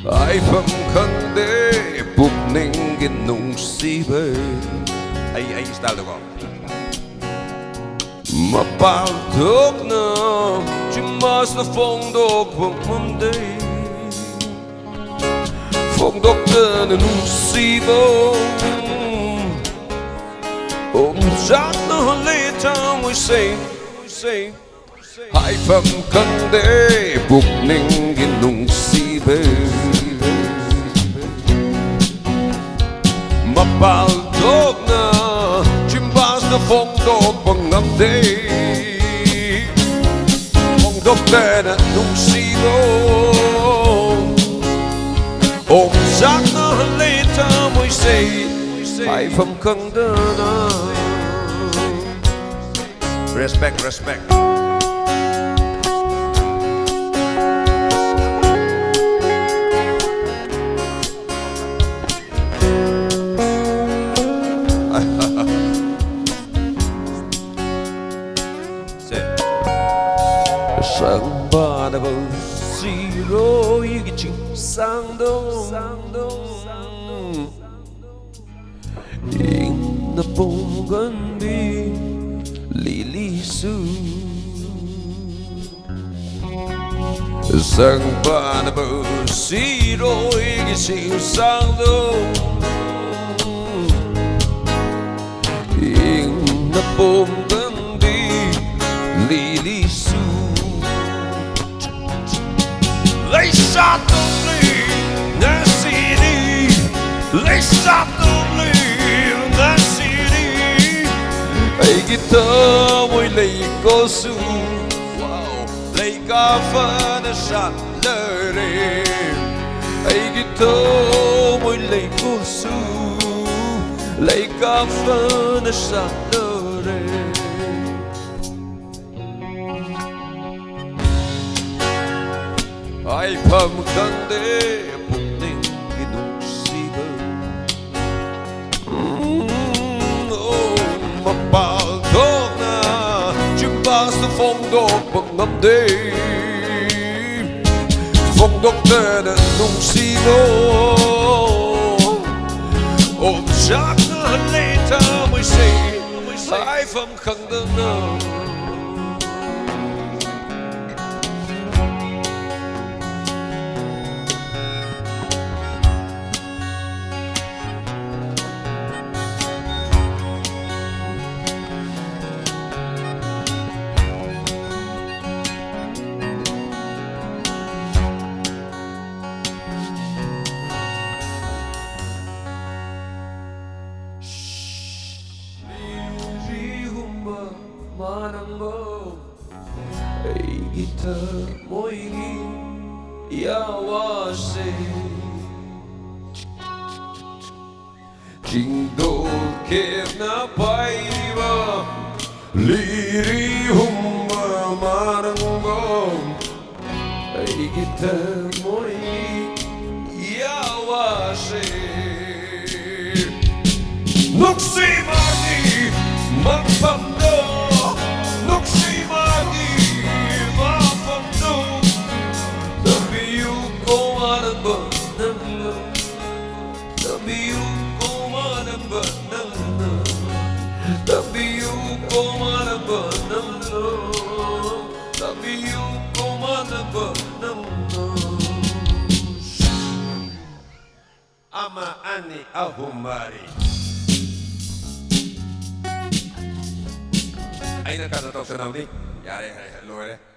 Haifam Khangde pukningin nung sibe ay style ko mapaltok na chimas na fongdok pagmamday fongdok na nung sibo Omzat na halita mo say Haifam Khangde pukningin nung sibe mapaltok na chimbas na fongdok pagmamday fongdok na nung sibo Omzat na halita mo say Haifam Khangde Respect Sang ba da bao zero yigi ching sang dong In na pongan bi lilisu Sang ba da bao zero yigi ching sang dong In na pongan bi lilisu They shot the lead, the city. They shot the lead, the city. Ay guitar môi lấy cô su, wow, lấy cà phê nó shot the lead. Ay guitar môi lấy cô su, lấy cà phê nó shot the lead. Haifam Khangde pukningin nung sibe mapaltok na chimbas na fongdok pagmamday fongdok na nung sibo Omzat na halita mo'y say Haifam Khangde na Manambo Eidi moigi yawase Jingdo kevna paiva Liri humba manambo Eidi moigi yawase Nuksi mani magpamdo Ama ani ahumari Ay nakatatok sa namin Yari, lore